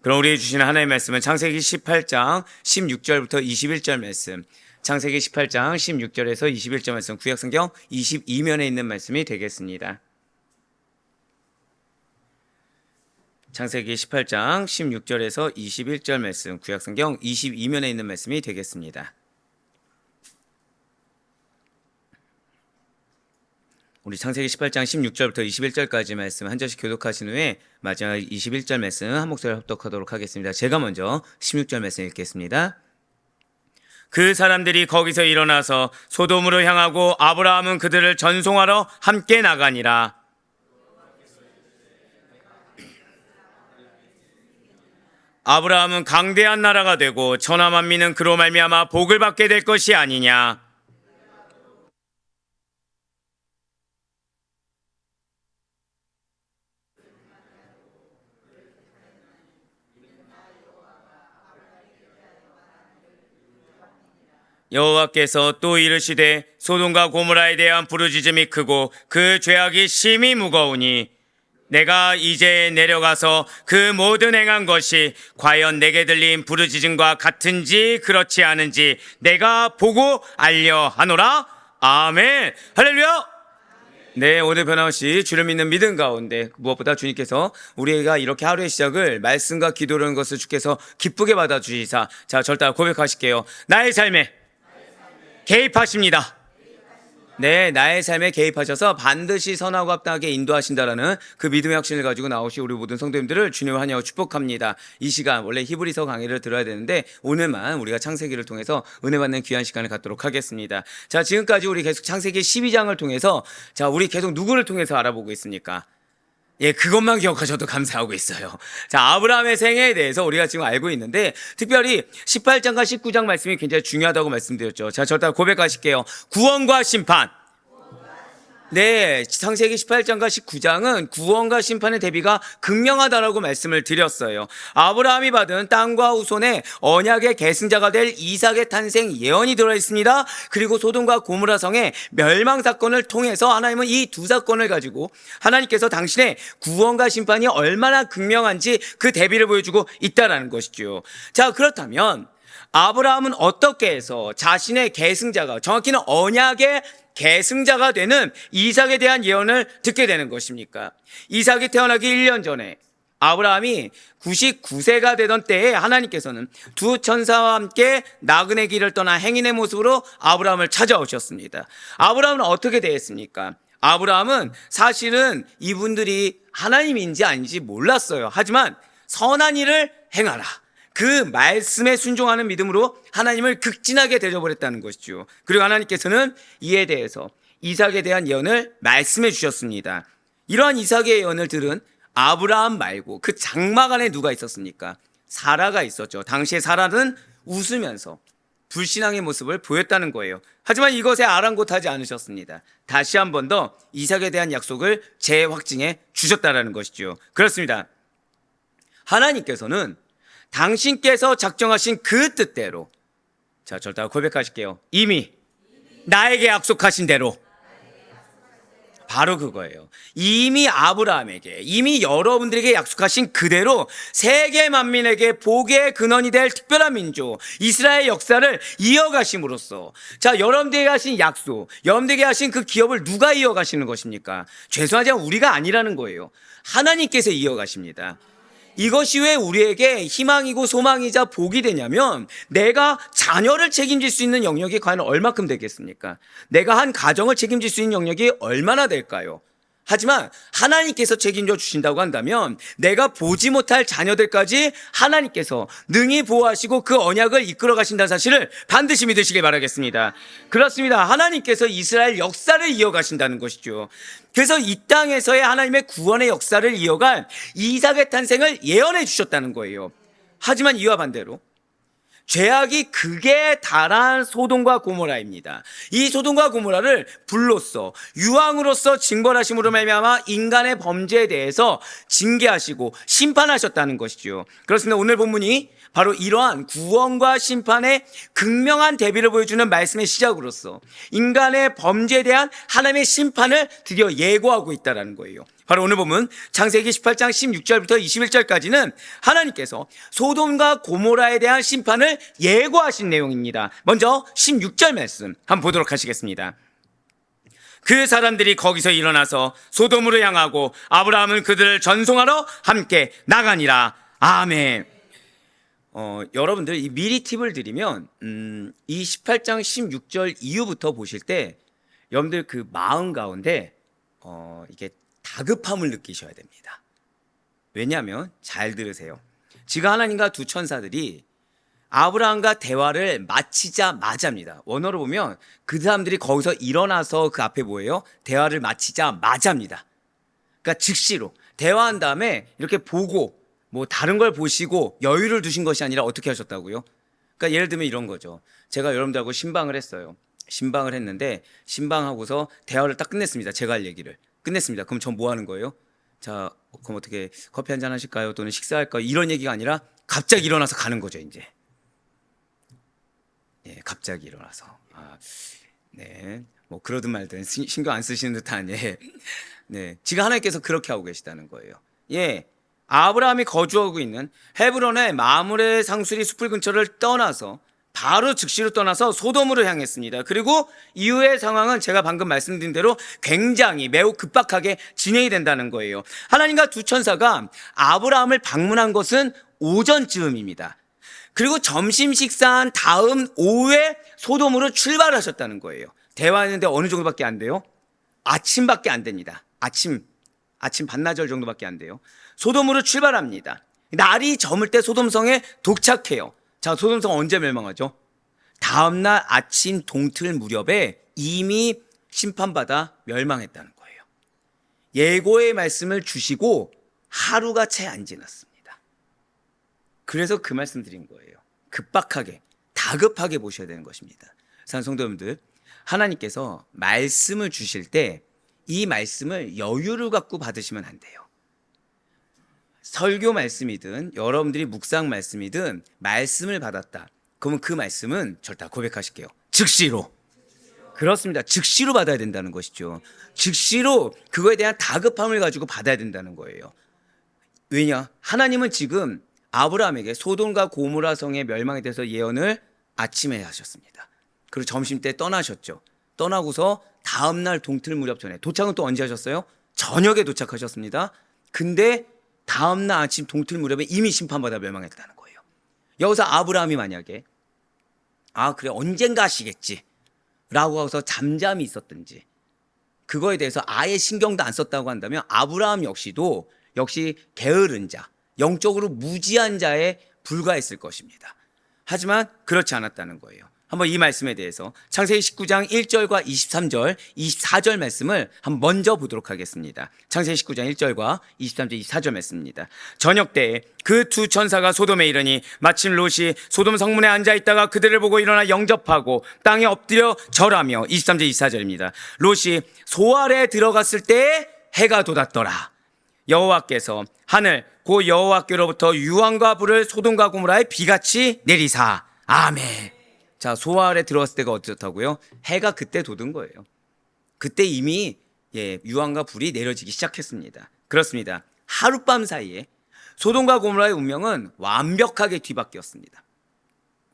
그럼 우리에게 주시는 하나님의 말씀은 창세기 18장 16절부터 21절 말씀, 창세기 18장 16절에서 21절 말씀, 구약성경 22면에 있는 말씀이 되겠습니다. 창세기 18장 16절에서 21절 말씀, 구약성경 22면에 있는 말씀이 되겠습니다. 우리 창세기 18장 16절부터 21절까지 말씀 한 절씩 교독하신 후에 마지막 21절 말씀 한 목소리 합독하도록 하겠습니다. 제가 먼저 16절 말씀 읽겠습니다. 그 사람들이 거기서 일어나서 소돔으로 향하고 아브라함은 그들을 전송하러 함께 나가니라. 아브라함은 강대한 나라가 되고 천하 만민은 그로 말미암아 복을 받게 될 것이 아니냐. 여호와께서 또 이르시되 소돔과 고모라에 대한 부르짖음이 크고 그 죄악이 심히 무거우니 내가 이제 내려가서 그 모든 행한 것이 과연 내게 들린 부르짖음과 같은지 그렇지 않은지 내가 보고 알려 하노라. 아멘. 할렐루야. 네, 오늘 변함없이 주를 믿는 믿음 가운데 무엇보다 주님께서 우리가 이렇게 하루의 시작을 말씀과 기도라는 것을 주께서 기쁘게 받아주시사, 자, 절대 고백하실게요. 나의 삶에 개입하십니다. 네, 나의 삶에 개입하셔서 반드시 선하고 합당하게 인도하신다라는 그 믿음의 확신을 가지고 나오시 우리 모든 성도님들을 주님을 환영하고 축복합니다. 이 시간 원래 히브리서 강의를 들어야 되는데 오늘만 우리가 창세기를 통해서 은혜 받는 귀한 시간을 갖도록 하겠습니다. 자, 지금까지 우리 계속 창세기 12장을 통해서, 자, 우리 계속 누구를 통해서 알아보고 있습니까? 예, 그것만 기억하셔도 감사하고 있어요. 자, 아브라함의 생애에 대해서 우리가 지금 알고 있는데 특별히 18장과 19장 말씀이 굉장히 중요하다고 말씀드렸죠. 자, 절대 고백하실게요. 구원과 심판. 네, 창세기 18장과 19장은 구원과 심판의 대비가 극명하다라고 말씀을 드렸어요. 아브라함이 받은 땅과 후손의 언약의 계승자가 될 이삭의 탄생 예언이 들어있습니다. 그리고 소돔과 고모라 성의 멸망 사건을 통해서 하나님은 이 두 사건을 가지고 하나님께서 당신의 구원과 심판이 얼마나 극명한지 그 대비를 보여주고 있다라는 것이죠. 자, 그렇다면 아브라함은 어떻게 해서 자신의 계승자가, 정확히는 언약의 계승자가 되는 이삭에 대한 예언을 듣게 되는 것입니까? 이삭이 태어나기 1년 전에 아브라함이 99세가 되던 때에 하나님께서는 두 천사와 함께 나그네 길을 떠나 행인의 모습으로 아브라함을 찾아오셨습니다. 아브라함은 어떻게 되었습니까? 아브라함은 사실은 이분들이 하나님인지 아닌지 몰랐어요. 하지만 선한 일을 행하라, 그 말씀에 순종하는 믿음으로 하나님을 극진하게 대접버렸다는 것이죠. 그리고 하나님께서는 이에 대해서 이삭에 대한 예언을 말씀해 주셨습니다. 이러한 이삭의 예언을 들은 아브라함 말고 그 장막 안에 누가 있었습니까? 사라가 있었죠. 당시에 사라는 웃으면서 불신앙의 모습을 보였다는 거예요. 하지만 이것에 아랑곳하지 않으셨습니다. 다시 한 번 더 이삭에 대한 약속을 재확증해 주셨다는 것이죠. 그렇습니다. 하나님께서는 당신께서 작정하신 그 뜻대로, 자, 절대 고백하실게요. 이미 나에게 약속하신 대로, 바로 그거예요. 이미 아브라함에게, 이미 여러분들에게 약속하신 그대로 세계 만민에게 복의 근원이 될 특별한 민족 이스라엘 역사를 이어가심으로써, 자, 여러분들에게 하신 약속, 여러분들에게 하신 그 기업을 누가 이어가시는 것입니까? 죄송하지만 우리가 아니라는 거예요. 하나님께서 이어가십니다. 이것이 왜 우리에게 희망이고 소망이자 복이 되냐면, 내가 자녀를 책임질 수 있는 영역이 과연 얼마큼 되겠습니까? 내가 한 가정을 책임질 수 있는 영역이 얼마나 될까요? 하지만 하나님께서 책임져 주신다고 한다면 내가 보지 못할 자녀들까지 하나님께서 능히 보호하시고 그 언약을 이끌어 가신다는 사실을 반드시 믿으시길 바라겠습니다. 그렇습니다. 하나님께서 이스라엘 역사를 이어가신다는 것이죠. 그래서 이 땅에서의 하나님의 구원의 역사를 이어갈 이삭의 탄생을 예언해 주셨다는 거예요. 하지만 이와 반대로 죄악이 극에 달한 소돔과 고모라입니다. 이 소돔과 고모라를 불로써, 유황으로서 징벌하심으로 말미암아 인간의 범죄에 대해서 징계하시고 심판하셨다는 것이죠. 그렇습니다. 오늘 본문이 바로 이러한 구원과 심판의 극명한 대비를 보여주는 말씀의 시작으로서 인간의 범죄에 대한 하나님의 심판을 드디어 예고하고 있다는 거예요. 바로 오늘 보면 창세기 18장 16절부터 21절까지는 하나님께서 소돔과 고모라에 대한 심판을 예고하신 내용입니다. 먼저 16절 말씀 한번 보도록 하시겠습니다. 그 사람들이 거기서 일어나서 소돔으로 향하고 아브라함은 그들을 전송하러 함께 나가니라. 아멘. 여러분들 이 미리 팁을 드리면 이 18장 16절 이후부터 보실 때 여러분들 그 마음 가운데 이게 다급함을 느끼셔야 됩니다. 왜냐하면 잘 들으세요. 지금 하나님과 두 천사들이 아브라함과 대화를 마치자마자입니다. 원어로 보면 그 사람들이 거기서 일어나서 그 앞에 뭐예요? 대화를 마치자마자입니다. 그러니까 즉시로 대화한 다음에 이렇게 보고 뭐 다른 걸 보시고 여유를 두신 것이 아니라 어떻게 하셨다고요? 그러니까 예를 들면 이런 거죠. 제가 여러분들하고 신방을 했어요. 신방을 했는데 신방하고서 대화를 딱 끝냈습니다. 제가 할 얘기를 끝냈습니다. 그럼 전 뭐 하는 거예요? 자, 그럼 어떻게 커피 한잔 하실까요? 또는 식사할까요? 이런 얘기가 아니라 갑자기 일어나서 가는 거죠, 이제. 예, 갑자기 일어나서. 네. 뭐 그러든 말든 신경 안 쓰시는 듯한 네. 지금 하나님께서 그렇게 하고 계시다는 거예요. 예. 아브라함이 거주하고 있는 헤브론의 마므레 상수리 숲을 근처를 떠나서 바로 즉시로 떠나서 소돔으로 향했습니다. 그리고 이후의 상황은 제가 방금 말씀드린 대로 굉장히 매우 급박하게 진행이 된다는 거예요. 하나님과 두 천사가 아브라함을 방문한 것은 오전쯤입니다. 그리고 점심 식사한 다음 오후에 소돔으로 출발하셨다는 거예요. 대화했는데 어느 정도밖에 안 돼요? 아침밖에 안 됩니다. 아침 반나절 정도밖에 안 돼요. 소돔으로 출발합니다. 날이 저물 때 소돔성에 도착해요. 자, 소돔성 언제 멸망하죠? 다음날 아침 동틀 무렵에 이미 심판받아 멸망했다는 거예요. 예고의 말씀을 주시고 하루가 채 안 지났습니다. 그래서 그 말씀 드린 거예요. 급박하게, 다급하게 보셔야 되는 것입니다. 사랑하는 성도 여러분들, 하나님께서 말씀을 주실 때 이 말씀을 여유를 갖고 받으시면 안 돼요. 설교 말씀이든 여러분들이 묵상 말씀이든 말씀을 받았다. 그러면 그 말씀은 절대 고백하실게요. 즉시로. 그렇습니다. 즉시로 받아야 된다는 것이죠. 즉시로 그거에 대한 다급함을 가지고 받아야 된다는 거예요. 왜냐? 하나님은 지금 아브라함에게 소돔과 고모라 성의 멸망에 대해서 예언을 아침에 하셨습니다. 그리고 점심 때 떠나셨죠. 떠나고서 다음날 동틀 무렵 전에 도착은 또 언제 하셨어요? 저녁에 도착하셨습니다. 근데 다음날 아침 동틀 무렵에 이미 심판받아 멸망했다는 거예요. 여기서 아브라함이 만약에 그래 언젠가 하시겠지 라고 하고서 잠잠히 있었든지 그거에 대해서 아예 신경도 안 썼다고 한다면 아브라함 역시 게으른 자, 영적으로 무지한 자에 불과했을 것입니다. 하지만 그렇지 않았다는 거예요. 한번 이 말씀에 대해서 창세기 19장 1절과 23절, 24절 말씀을 한번 먼저 보도록 하겠습니다. 창세기 19장 1절과 23절, 24절 말씀입니다. 저녁 때에 그 두 천사가 소돔에 이르니 마침 롯이 소돔 성문에 앉아있다가 그들을 보고 일어나 영접하고 땅에 엎드려 절하며 23절, 24절입니다. 롯이 소 아래에 들어갔을 때에 해가 돋았더라. 여호와께서 하늘 고 여호와께로부터 유황과 불을 소돔과 고모라에 비같이 내리사. 아멘. 자, 소 아래 들어갔을 때가 어떻다고요? 해가 그때 돋은 거예요. 그때 이미 유황과 불이 내려지기 시작했습니다. 그렇습니다. 하룻밤 사이에 소돔과 고모라의 운명은 완벽하게 뒤바뀌었습니다.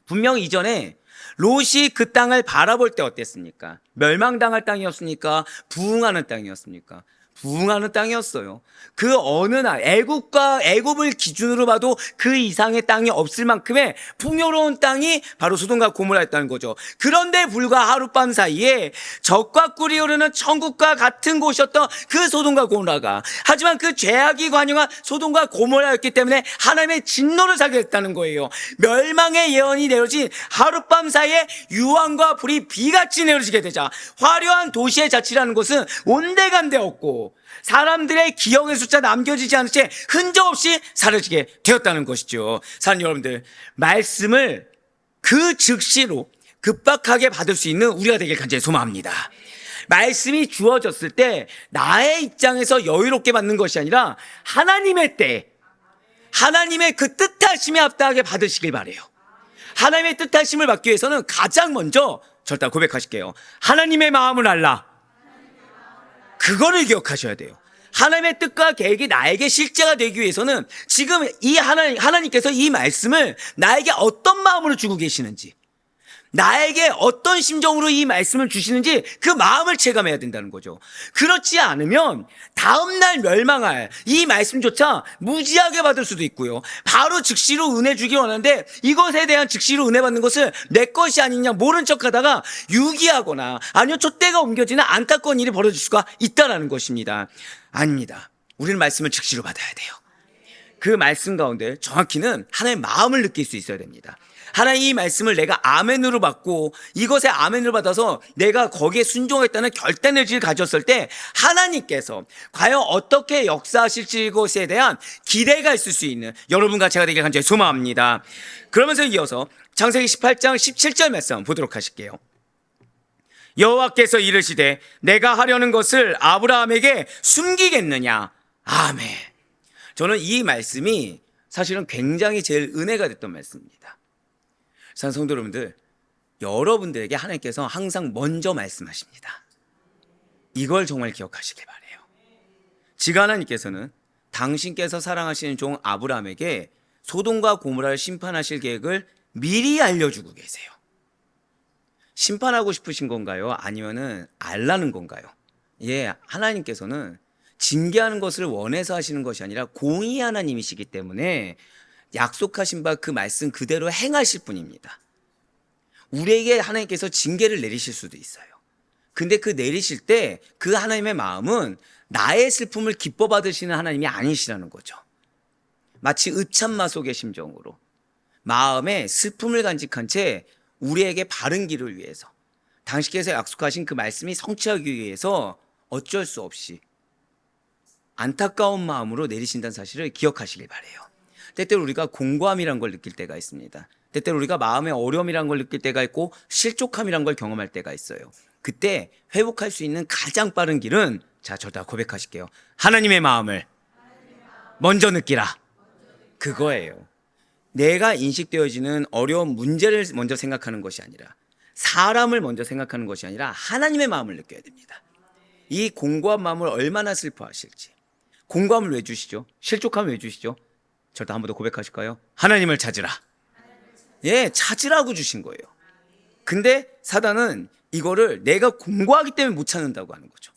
분명 이전에 롯이 그 땅을 바라볼 때 어땠습니까? 멸망당할 땅이었습니까? 부흥하는 땅이었습니까? 부흥하는 땅이었어요. 그 어느 날 애굽을 기준으로 봐도 그 이상의 땅이 없을 만큼의 풍요로운 땅이 바로 소돔과 고모라였다는 거죠. 그런데 불과 하룻밤 사이에 적과 꿀이 흐르는 천국과 같은 곳이었던 그 소돔과 고모라가 하지만 그 죄악이 관영한 소돔과 고모라였기 때문에 하나님의 진노를 사게 됐다는 거예요. 멸망의 예언이 내려진 하룻밤 사이에 유황과 불이 비같이 내려지게 되자 화려한 도시의 자치라는 곳은 온데간데 없고 사람들의 기억의 숫자 남겨지지 않은 채 흔적 없이 사라지게 되었다는 것이죠. 사랑하는 여러분들, 말씀을 그 즉시로 급박하게 받을 수 있는 우리가 되길 간절히 소망합니다. 말씀이 주어졌을 때 나의 입장에서 여유롭게 받는 것이 아니라 하나님의 때, 하나님의 그 뜻하심에 합당하게 받으시길 바라요. 하나님의 뜻하심을 받기 위해서는 가장 먼저 절대 고백하실게요. 하나님의 마음을 알라. 그거를 기억하셔야 돼요. 하나님의 뜻과 계획이 나에게 실제가 되기 위해서는 지금 이 하나님께서 이 말씀을 나에게 어떤 마음으로 주고 계시는지, 나에게 어떤 심정으로 이 말씀을 주시는지 그 마음을 체감해야 된다는 거죠. 그렇지 않으면 다음날 멸망할 이 말씀조차 무지하게 받을 수도 있고요. 바로 즉시로 은혜 주기 원하는데 이것에 대한 즉시로 은혜 받는 것을 내 것이 아니냐 모른 척하다가 유기하거나 아니면 촛대가 옮겨지는 안타까운 일이 벌어질 수가 있다는 것입니다. 아닙니다. 우리는 말씀을 즉시로 받아야 돼요. 그 말씀 가운데 정확히는 하나님의 마음을 느낄 수 있어야 됩니다. 하나님 이 말씀을 내가 아멘으로 받고 이것에 아멘으로 받아서 내가 거기에 순종했다는 결단의 의지를 가졌을 때 하나님께서 과연 어떻게 역사하실지 것에 대한 기대가 있을 수 있는 여러분과 제가 되길 간절히 소망합니다. 그러면서 이어서 창세기 18장 17절 말씀 보도록 하실게요. 여호와께서 이르시되 내가 하려는 것을 아브라함에게 숨기겠느냐. 아멘. 저는 이 말씀이 사실은 굉장히 제일 은혜가 됐던 말씀입니다. 사랑하는 성도 여러분들, 여러분들에게 하나님께서 항상 먼저 말씀하십니다. 이걸 정말 기억하시길 바라요. 지금 하나님께서는 당신께서 사랑하시는 종 아브라함에게 소돔과 고모라를 심판하실 계획을 미리 알려주고 계세요. 심판하고 싶으신 건가요? 아니면은 알라는 건가요? 예, 하나님께서는 징계하는 것을 원해서 하시는 것이 아니라 공의 하나님이시기 때문에 약속하신 바 그 말씀 그대로 행하실 분입니다. 우리에게 하나님께서 징계를 내리실 수도 있어요. 근데 그 내리실 때 그 하나님의 마음은 나의 슬픔을 기뻐 받으시는 하나님이 아니시라는 거죠. 마치 읍참마 속의 심정으로 마음에 슬픔을 간직한 채 우리에게 바른 길을 위해서 당신께서 약속하신 그 말씀이 성취하기 위해서 어쩔 수 없이 안타까운 마음으로 내리신다는 사실을 기억하시길 바라요. 때때로 우리가 공고함이란 걸 느낄 때가 있습니다. 때때로 우리가 마음의 어려움이란 걸 느낄 때가 있고 실족함이란 걸 경험할 때가 있어요. 그때 회복할 수 있는 가장 빠른 길은 저다 고백하실게요. 하나님의 마음을 먼저 느끼라. 그거예요. 내가 인식되어지는 어려운 문제를 먼저 생각하는 것이 아니라 사람을 먼저 생각하는 것이 아니라 하나님의 마음을 느껴야 됩니다. 이 공고한 마음을 얼마나 슬퍼하실지. 공고함을 왜 주시죠? 실족함을 왜 주시죠? 저도 한 번 더 고백하실까요? 하나님을 찾으라. 예, 찾으라고 주신 거예요. 근데 사단은 이거를 내가 공고하기 때문에 못 찾는다고 하는 거죠.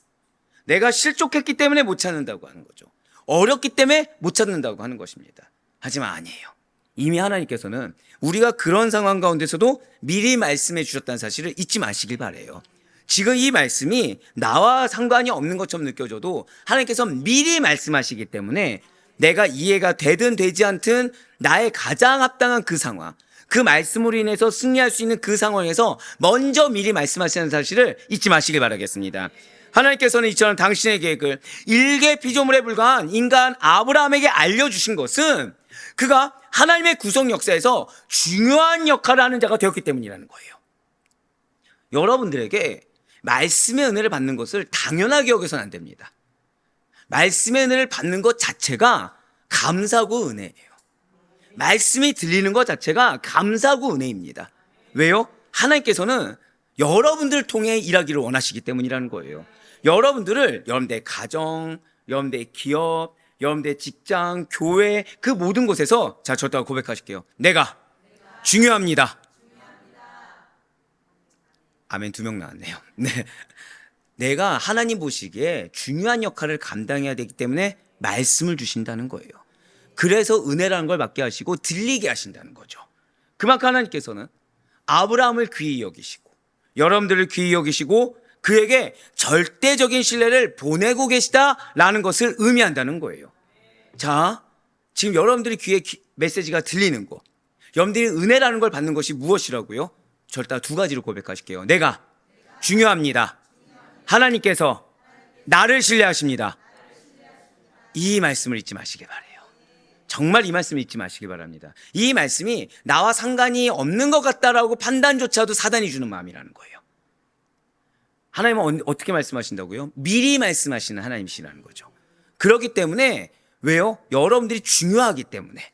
내가 실족했기 때문에 못 찾는다고 하는 거죠. 어렵기 때문에 못 찾는다고 하는 것입니다. 하지만 아니에요. 이미 하나님께서는 우리가 그런 상황 가운데서도 미리 말씀해 주셨다는 사실을 잊지 마시길 바라요. 지금 이 말씀이 나와 상관이 없는 것처럼 느껴져도 하나님께서 미리 말씀하시기 때문에 내가 이해가 되든 되지 않든 나의 가장 합당한 그 상황, 그 말씀으로 인해서 승리할 수 있는 그 상황에서 먼저 미리 말씀하시는 사실을 잊지 마시길 바라겠습니다. 하나님께서는 이처럼 당신의 계획을 일개 피조물에 불과한 인간 아브라함에게 알려주신 것은 그가 하나님의 구속 역사에서 중요한 역할을 하는 자가 되었기 때문이라는 거예요. 여러분들에게 말씀의 은혜를 받는 것을 당연하게 여겨서는 안 됩니다. 말씀의 은혜를 받는 것 자체가 감사고 은혜예요. 말씀이 들리는 것 자체가 감사고 은혜입니다. 왜요? 하나님께서는 여러분들을 통해 일하기를 원하시기 때문이라는 거예요. 여러분들의 가정, 여러분들의 기업, 여러분들의 직장, 교회 그 모든 곳에서 저도 고백하실게요. 내가 중요합니다. 아멘 2명 나왔네요. 네. 내가 하나님 보시기에 중요한 역할을 감당해야 되기 때문에 말씀을 주신다는 거예요. 그래서 은혜라는 걸 받게 하시고 들리게 하신다는 거죠. 그만큼 하나님께서는 아브라함을 귀히 여기시고 여러분들을 귀히 여기시고 그에게 절대적인 신뢰를 보내고 계시다라는 것을 의미한다는 거예요. 자, 지금 여러분들이 귀에 메시지가 들리는 거, 여러분들이 은혜라는 걸 받는 것이 무엇이라고요? 절대 2가지로 고백하실게요. 내가 중요합니다. 하나님께서 나를 신뢰하십니다. 이 말씀을 잊지 마시기 바라요. 정말 이 말씀을 잊지 마시기 바랍니다. 이 말씀이 나와 상관이 없는 것 같다라고 판단조차도 사단이 주는 마음이라는 거예요. 하나님은 어떻게 말씀하신다고요? 미리 말씀하시는 하나님이시라는 거죠. 그렇기 때문에 왜요? 여러분들이 중요하기 때문에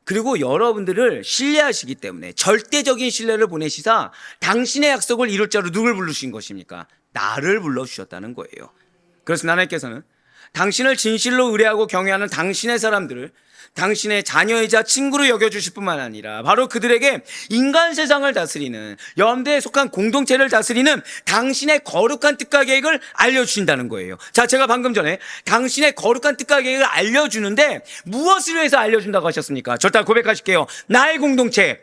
그리고 여러분들을 신뢰하시기 때문에 절대적인 신뢰를 보내시사 당신의 약속을 이룰 자로 누굴 부르신 것입니까? 나를 불러주셨다는 거예요. 그래서 하나님께서는 당신을 진실로 의뢰하고 경외하는 당신의 사람들을 당신의 자녀이자 친구로 여겨주실 뿐만 아니라 바로 그들에게 인간 세상을 다스리는 여러분들에 속한 공동체를 다스리는 당신의 거룩한 뜻과 계획을 알려주신다는 거예요. 자, 제가 방금 전에 당신의 거룩한 뜻과 계획을 알려주는데 무엇을 위해서 알려준다고 하셨습니까? 절대 고백하실게요. 나의 공동체,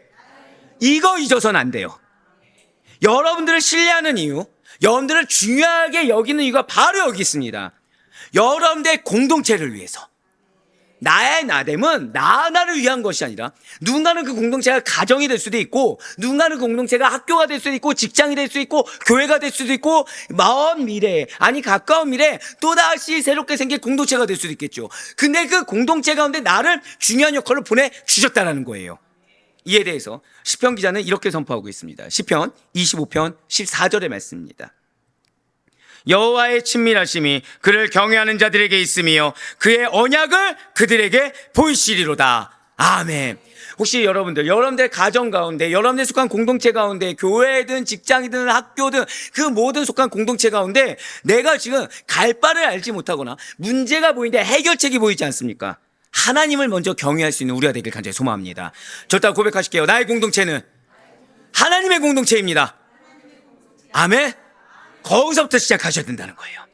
이거 잊어서는 안 돼요. 여러분들을 신뢰하는 이유, 여러분들을 중요하게 여기는 이유가 바로 여기 있습니다. 여러분들의 공동체를 위해서. 나의 나됨은 나 하나를 위한 것이 아니라 누군가는 그 공동체가 가정이 될 수도 있고, 누군가는 그 공동체가 학교가 될 수도 있고, 직장이 될 수도 있고, 교회가 될 수도 있고, 먼 미래에, 아니 가까운 미래에 또다시 새롭게 생길 공동체가 될 수도 있겠죠. 근데 그 공동체 가운데 나를 중요한 역할로 보내주셨다는 거예요. 이에 대해서 시편 기자는 이렇게 선포하고 있습니다. 시편 25편 14절의 말씀입니다. 여호와의 친밀하심이 그를 경외하는 자들에게 있으며 그의 언약을 그들에게 보이시리로다. 아멘. 혹시 여러분들 가정 가운데, 여러분들 속한 공동체 가운데, 교회든 직장이든 학교든 그 모든 속한 공동체 가운데 내가 지금 갈 바를 알지 못하거나 문제가 보이는데 해결책이 보이지 않습니까? 하나님을 먼저 경외할 수 있는 우리가 되길 간절히 소망합니다. 절대 고백하실게요. 나의 공동체는 하나님의 공동체입니다. 아멘. 거기서부터 시작하셔야 된다는 거예요.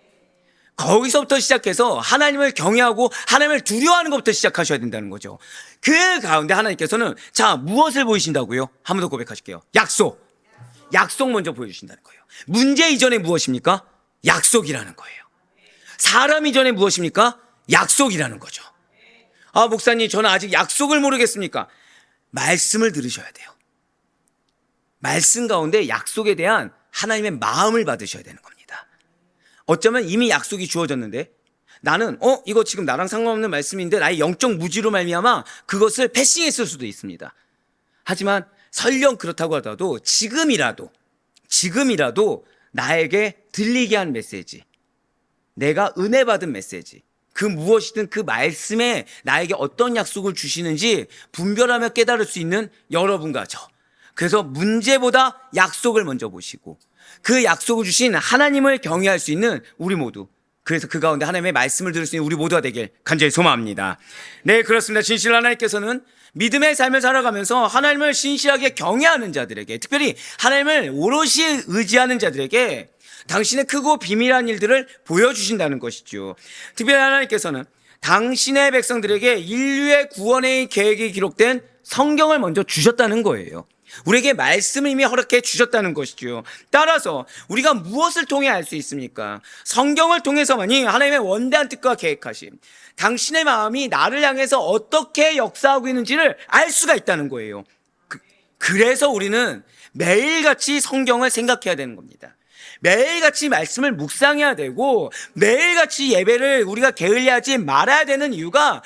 거기서부터 시작해서 하나님을 경외하고 하나님을 두려워하는 것부터 시작하셔야 된다는 거죠. 그 가운데 하나님께서는 자, 무엇을 보이신다고요? 한 번 더 고백하실게요. 약속 먼저 보여주신다는 거예요. 문제 이전에 무엇입니까? 약속이라는 거예요. 사람 이전에 무엇입니까? 약속이라는 거죠. 아, 목사님, 저는 아직 약속을 모르겠습니까? 말씀을 들으셔야 돼요. 말씀 가운데 약속에 대한 하나님의 마음을 받으셔야 되는 겁니다. 어쩌면 이미 약속이 주어졌는데 나는 이거 지금 나랑 상관없는 말씀인데 나의 영적 무지로 말미암아 그것을 패싱했을 수도 있습니다. 하지만 설령 그렇다고 하더라도 지금이라도 나에게 들리게 한 메시지, 내가 은혜 받은 메시지, 그 무엇이든 그 말씀에 나에게 어떤 약속을 주시는지 분별하며 깨달을 수 있는 여러분과 저, 그래서 문제보다 약속을 먼저 보시고 그 약속을 주신 하나님을 경외할 수 있는 우리 모두, 그래서 그 가운데 하나님의 말씀을 들을 수 있는 우리 모두가 되길 간절히 소망합니다. 네, 그렇습니다. 진실 하나님께서는 믿음의 삶을 살아가면서 하나님을 신실하게 경외하는 자들에게, 특별히 하나님을 오롯이 의지하는 자들에게 당신의 크고 비밀한 일들을 보여주신다는 것이죠. 특별히 하나님께서는 당신의 백성들에게 인류의 구원의 계획이 기록된 성경을 먼저 주셨다는 거예요. 우리에게 말씀을 이미 허락해 주셨다는 것이죠. 따라서 우리가 무엇을 통해 알 수 있습니까? 성경을 통해서만이 하나님의 원대한 뜻과 계획하심, 당신의 마음이 나를 향해서 어떻게 역사하고 있는지를 알 수가 있다는 거예요. 그래서 우리는 매일같이 성경을 생각해야 되는 겁니다. 매일같이 말씀을 묵상해야 되고 매일같이 예배를 우리가 게을리하지 말아야 되는 이유가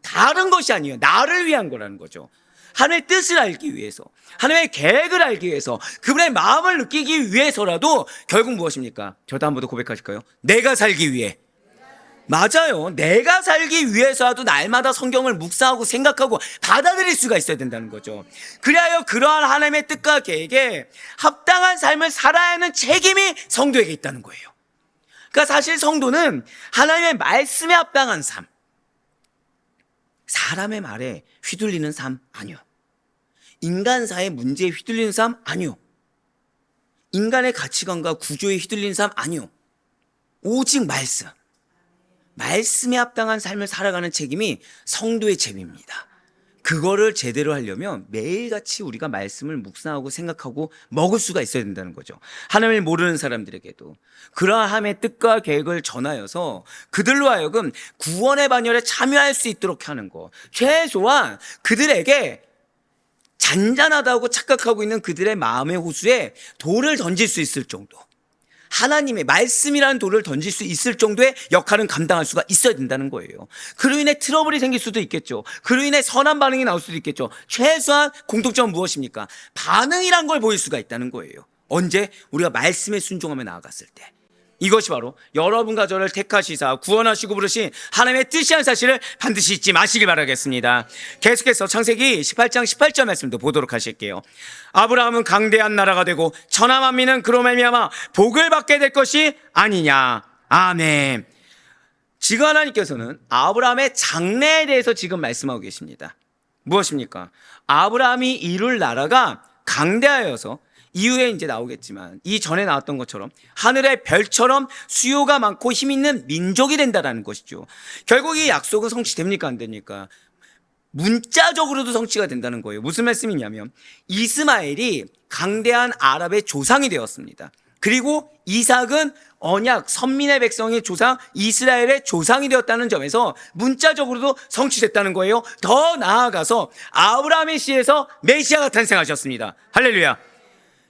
다른 것이 아니에요. 나를 위한 거라는 거죠. 하나님의 뜻을 알기 위해서, 하나님의 계획을 알기 위해서, 그분의 마음을 느끼기 위해서라도 결국 무엇입니까? 저도 한 번 더 고백하실까요? 내가 살기 위해. 맞아요. 내가 살기 위해서라도 날마다 성경을 묵상하고 생각하고 받아들일 수가 있어야 된다는 거죠. 그리하여 그러한 하나님의 뜻과 계획에 합당한 삶을 살아야 하는 책임이 성도에게 있다는 거예요. 그러니까 사실 성도는 하나님의 말씀에 합당한 삶, 사람의 말에 휘둘리는 삶 아니요. 인간사의 문제에 휘둘리는 삶 아니요. 인간의 가치관과 구조에 휘둘리는 삶 아니요. 오직 말씀에 합당한 삶을 살아가는 책임이 성도의 책임입니다. 그거를 제대로 하려면 매일같이 우리가 말씀을 묵상하고 생각하고 먹을 수가 있어야 된다는 거죠. 하나님을 모르는 사람들에게도 그러한 하나님의 뜻과 계획을 전하여서 그들로 하여금 구원의 반열에 참여할 수 있도록 하는 것, 최소한 그들에게 잔잔하다고 착각하고 있는 그들의 마음의 호수에 돌을 던질 수 있을 정도, 하나님의 말씀이라는 돌을 던질 수 있을 정도의 역할은 감당할 수가 있어야 된다는 거예요. 그로 인해 트러블이 생길 수도 있겠죠. 그로 인해 선한 반응이 나올 수도 있겠죠. 최소한 공통점은 무엇입니까? 반응이란 걸 보일 수가 있다는 거예요. 언제? 우리가 말씀에 순종하며 나아갔을 때. 이것이 바로 여러분과 저를 택하시사 구원하시고 부르신 하나님의 뜻이라는 사실을 반드시 잊지 마시길 바라겠습니다. 계속해서 창세기 18장 18절 말씀도 보도록 하실게요. 아브라함은 강대한 나라가 되고 천하 만민은 그로 말미암아 복을 받게 될 것이 아니냐. 아멘. 지금 하나님께서는 아브라함의 장래에 대해서 지금 말씀하고 계십니다. 무엇입니까? 아브라함이 이룰 나라가 강대하여서 이후에 이제 나오겠지만 이전에 나왔던 것처럼 하늘의 별처럼 수요가 많고 힘 있는 민족이 된다라는 것이죠. 결국 이 약속은 성취됩니까? 안 됩니까? 문자적으로도 성취가 된다는 거예요. 무슨 말씀이냐면 이스마엘이 강대한 아랍의 조상이 되었습니다. 그리고 이삭은 언약 선민의 백성의 조상 이스라엘의 조상이 되었다는 점에서 문자적으로도 성취됐다는 거예요. 더 나아가서 아브라함의 씨에서 메시아가 탄생하셨습니다. 할렐루야.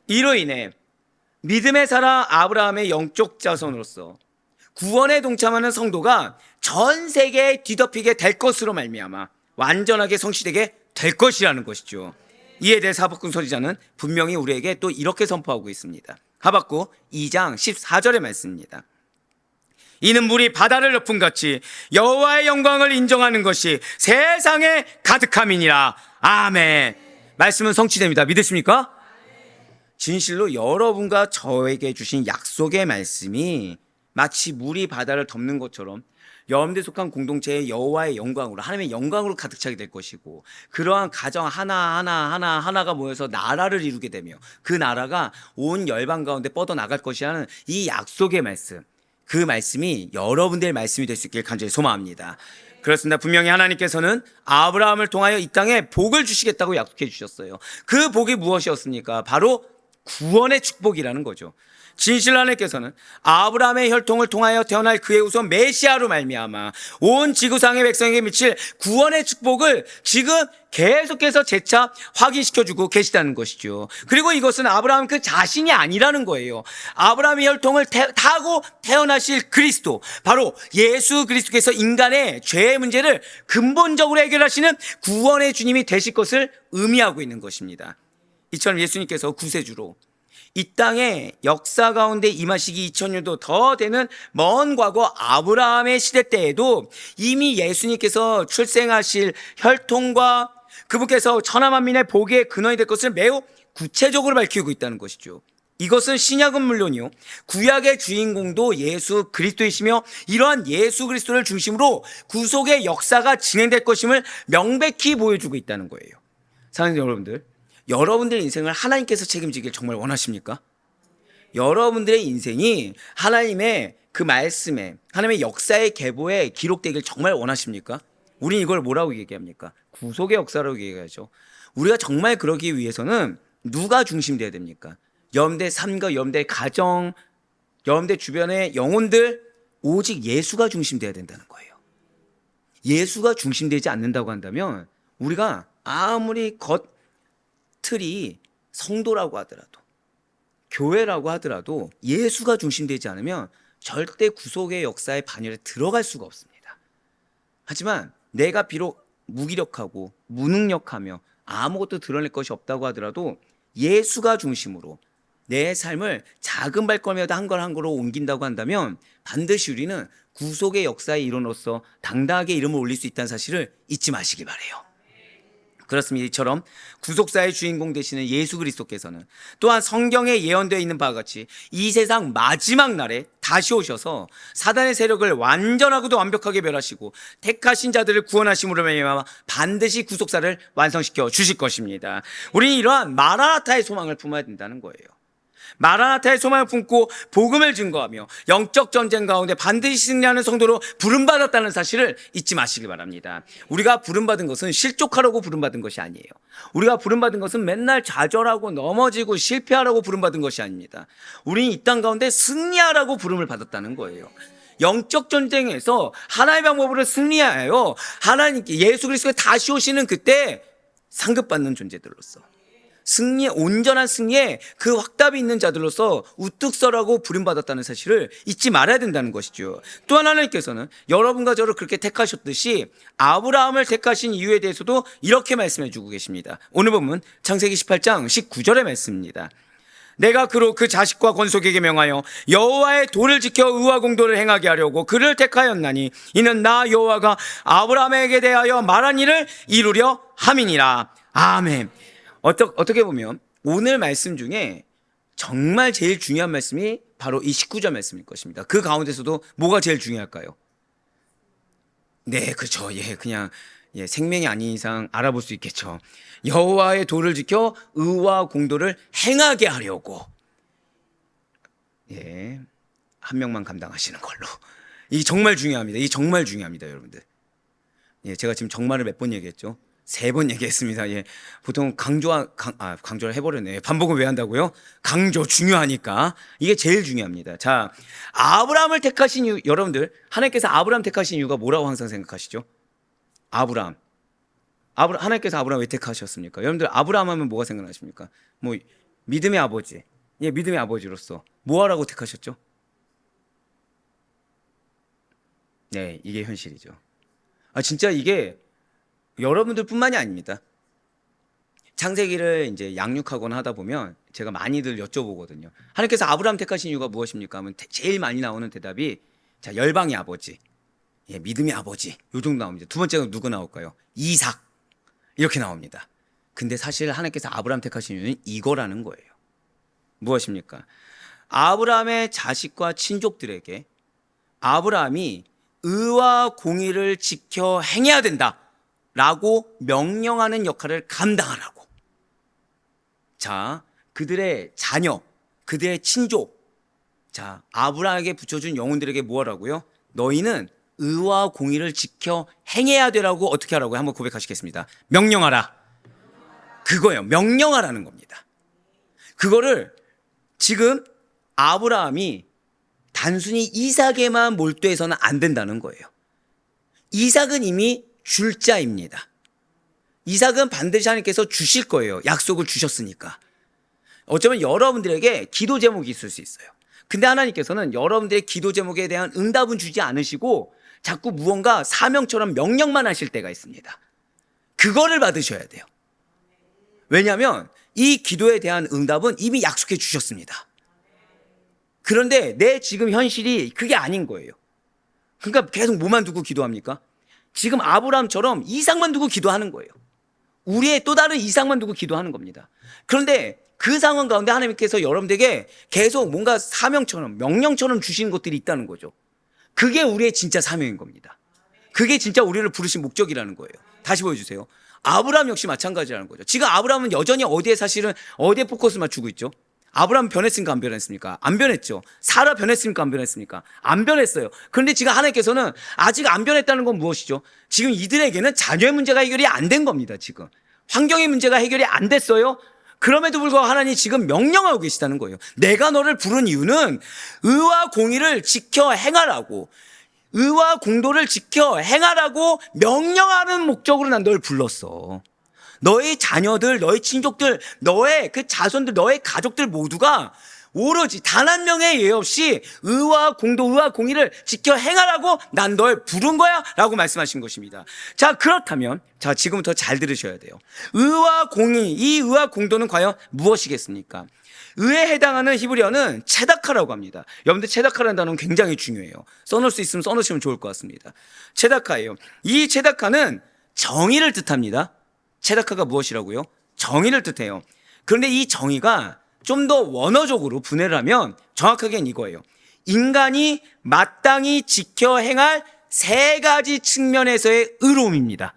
이로 인해 믿음의 사람 아브라함의 영적 자손으로서 구원에 동참하는 성도가 전 세계에 뒤덮이게 될 것으로 말미암아 완전하게 성취되게 될 것이라는 것이죠. 이에 대해 하박국 선지자는 분명히 우리에게 또 이렇게 선포하고 있습니다. 하박국 2장 14절의 말씀입니다. 이는 물이 바다를 덮은 같이 여호와의 영광을 인정하는 것이 세상에 가득함이니라. 아멘. 말씀은 성취됩니다. 믿으십니까? 진실로 여러분과 저에게 주신 약속의 말씀이 마치 물이 바다를 덮는 것처럼 여러분들 속한 공동체의 여호와의 영광으로 하나님의 영광으로 가득 차게 될 것이고 그러한 가정 하나가 모여서 나라를 이루게 되며 그 나라가 온 열방 가운데 뻗어나갈 것이라는 이 약속의 말씀, 그 말씀이 여러분들의 말씀이 될 수 있길 간절히 소망합니다. 그렇습니다. 분명히 하나님께서는 아브라함을 통하여 이 땅에 복을 주시겠다고 약속해 주셨어요. 그 복이 무엇이었습니까? 바로 구원의 축복이라는 거죠. 진실로 하나님께서는 아브라함의 혈통을 통하여 태어날 그의 후손 메시아로 말미암아 온 지구상의 백성에게 미칠 구원의 축복을 지금 계속해서 재차 확인시켜주고 계시다는 것이죠. 그리고 이것은 아브라함 그 자신이 아니라는 거예요. 아브라함의 혈통을 타고 태어나실 그리스도, 바로 예수 그리스도께서 인간의 죄의 문제를 근본적으로 해결하시는 구원의 주님이 되실 것을 의미하고 있는 것입니다. 이처럼 예수님께서 구세주로 이 땅의 역사 가운데 임하시기 2000년도 더 되는 먼 과거 아브라함의 시대 때에도 이미 예수님께서 출생하실 혈통과 그분께서 천하만민의 복의 근원이 될 것을 매우 구체적으로 밝히고 있다는 것이죠. 이것은 신약은 물론이요, 구약의 주인공도 예수 그리스도이시며 이러한 예수 그리스도를 중심으로 구속의 역사가 진행될 것임을 명백히 보여주고 있다는 거예요. 사랑하는 여러분들, 여러분들의 인생을 하나님께서 책임지길 정말 원하십니까? 여러분들의 인생이 하나님의 그 말씀에, 하나님의 역사의 계보에 기록되길 정말 원하십니까? 우린 이걸 뭐라고 얘기합니까? 구속의 역사라고 얘기하죠. 우리가 정말 그러기 위해서는 누가 중심돼야 됩니까? 여러분들의 삶과 여러분들의 가정, 여러분들 주변의 영혼들, 오직 예수가 중심돼야 된다는 거예요. 예수가 중심되지 않는다고 한다면 우리가 아무리 틀이 성도라고 하더라도, 교회라고 하더라도 예수가 중심되지 않으면 절대 구속의 역사의 반열에 들어갈 수가 없습니다. 하지만 내가 비록 무기력하고 무능력하며 아무것도 드러낼 것이 없다고 하더라도 예수가 중심으로 내 삶을 작은 발걸음이라도 한 걸 한 걸로 옮긴다고 한다면 반드시 우리는 구속의 역사의 일원으로서 당당하게 이름을 올릴 수 있다는 사실을 잊지 마시기 바라요. 그렇습니다. 이처럼 구속사의 주인공 되시는 예수 그리스도께서는 또한 성경에 예언되어 있는 바와 같이 이 세상 마지막 날에 다시 오셔서 사단의 세력을 완전하고도 완벽하게 멸하시고 택하신 자들을 구원하심으로 말미암아 반드시 구속사를 완성시켜 주실 것입니다. 우리는 이러한 마라나타의 소망을 품어야 된다는 거예요. 마라나타의 소망을 품고 복음을 증거하며 영적 전쟁 가운데 반드시 승리하는 성도로 부름받았다는 사실을 잊지 마시기 바랍니다. 우리가 부름받은 것은 실족하라고 부름받은 것이 아니에요. 우리가 부름받은 것은 맨날 좌절하고 넘어지고 실패하라고 부름받은 것이 아닙니다. 우리는 이 땅 가운데 승리하라고 부름을 받았다는 거예요. 영적 전쟁에서 하나의 방법으로 승리하여 하나님께 예수 그리스도가 다시 오시는 그때 상급받는 존재들로서, 승리, 온전한 승리에 그 확답이 있는 자들로서 우뚝 서라고 부름받았다는 사실을 잊지 말아야 된다는 것이죠. 또한 하나님께서는 여러분과 저를 그렇게 택하셨듯이 아브라함을 택하신 이유에 대해서도 이렇게 말씀해 주고 계십니다. 오늘 본문 창세기 18장 19절의 말씀입니다. 내가 그로 그 자식과 건속에게 명하여 여호와의 도를 지켜 의와 공도를 행하게 하려고 그를 택하였나니 이는 나 여호와가 아브라함에게 대하여 말한 일을 이루려 함이니라. 아멘. 어떻게 보면 오늘 말씀 중에 정말 제일 중요한 말씀이 바로 이 19절 말씀일 것입니다. 그 가운데서도 뭐가 제일 중요할까요? 네, 그렇죠. 예, 그냥 생명이 아닌 이상 알아볼 수 있겠죠. 여호와의 도를 지켜 의와 공도를 행하게 하려고. 예, 한 명만 감당하시는 걸로. 이 정말 중요합니다. 이 정말 중요합니다, 여러분들. 예, 제가 지금 정말을 몇 번 얘기했죠? 3번 얘기했습니다. 예, 보통 강조를 해버렸네. 반복을 왜 한다고요? 강조 중요하니까. 이게 제일 중요합니다. 자, 아브라함을 택하신 이유, 여러분들, 하나님께서 아브라함 택하신 이유가 뭐라고 항상 생각하시죠? 하나님께서 아브라함 왜 택하셨습니까? 여러분들, 아브라함 하면 뭐가 생각나십니까? 뭐, 믿음의 아버지. 예, 믿음의 아버지로서. 뭐 하라고 택하셨죠? 네, 이게 현실이죠. 진짜 이게 여러분들뿐만이 아닙니다. 창세기를 이제 양육하거나 하다 보면 제가 많이들 여쭤보거든요. 하나님께서 아브라함 택하신 이유가 무엇입니까? 하면 제일 많이 나오는 대답이 자, 열방의 아버지, 예, 믿음의 아버지, 요 정도 나옵니다. 두 번째가 누구 나올까요? 이삭, 이렇게 나옵니다. 근데 사실 하나님께서 아브라함 택하신 이유는 이거라는 거예요. 무엇입니까? 아브라함의 자식과 친족들에게 아브라함이 의와 공의를 지켜 행해야 된다라고 명령하는 역할을 감당하라고. 자, 그들의 자녀, 그들의 친족, 자, 아브라함에게 붙여준 영혼들에게 뭐 하라고요? 너희는 의와 공의를 지켜 행해야 되라고 어떻게 하라고요? 한번 고백하시겠습니다. 명령하라. 그거예요. 명령하라는 겁니다. 그거를 지금 아브라함이 단순히 이삭에만 몰두해서는 안 된다는 거예요. 이삭은 이미 줄 자입니다. 이삭은 반드시 하나님께서 주실 거예요. 약속을 주셨으니까. 어쩌면 여러분들에게 기도 제목이 있을 수 있어요. 근데 하나님께서는 여러분들의 기도 제목에 대한 응답은 주지 않으시고 자꾸 무언가 사명처럼 명령만 하실 때가 있습니다. 그거를 받으셔야 돼요. 왜냐하면 이 기도에 대한 응답은 이미 약속해 주셨습니다. 그런데 내 지금 현실이 그게 아닌 거예요. 그러니까 계속 뭐만 두고 기도합니까? 지금 아브라함처럼 이삭만 두고 기도하는 거예요. 우리의 또 다른 이삭만 두고 기도하는 겁니다. 그런데 그 상황 가운데 하나님께서 여러분들에게 계속 뭔가 사명처럼 명령처럼 주시는 것들이 있다는 거죠. 그게 우리의 진짜 사명인 겁니다. 그게 진짜 우리를 부르신 목적이라는 거예요. 다시 보여주세요. 아브라함 역시 마찬가지라는 거죠. 지금 아브라함은 여전히 어디에 포커스 맞추고 있죠? 아브라함 변했습니까? 안 변했습니까? 안 변했죠. 사라 변했습니까? 안 변했습니까? 안 변했어요. 그런데 지금 하나님께서는 아직 안 변했다는 건 무엇이죠? 지금 이들에게는 자녀의 문제가 해결이 안 된 겁니다. 지금 환경의 문제가 해결이 안 됐어요. 그럼에도 불구하고 하나님이 지금 명령하고 계시다는 거예요. 내가 너를 부른 이유는 의와 공의를 지켜 행하라고, 의와 공도를 지켜 행하라고 명령하는 목적으로 난 널 불렀어. 너의 자녀들, 너의 친족들, 너의 그 자손들, 너의 가족들 모두가 오로지 단 한 명의 예 없이 의와 공도, 의와 공의를 지켜 행하라고 난 널 부른 거야 라고 말씀하신 것입니다. 자, 그렇다면 자, 지금부터 잘 들으셔야 돼요. 의와 공의, 이 의와 공도는 과연 무엇이겠습니까? 의에 해당하는 히브리어는 체다카라고 합니다. 여러분들 체다카라는 단어는 굉장히 중요해요. 써놓을 수 있으면 써놓으시면 좋을 것 같습니다. 체다카예요. 이 체다카는 정의를 뜻합니다. 체다카가 무엇이라고요? 정의를 뜻해요. 그런데 이 정의가 좀 더 원어적으로 분해를 하면 정확하게는 이거예요. 인간이 마땅히 지켜 행할 3가지 측면에서의 의로움입니다.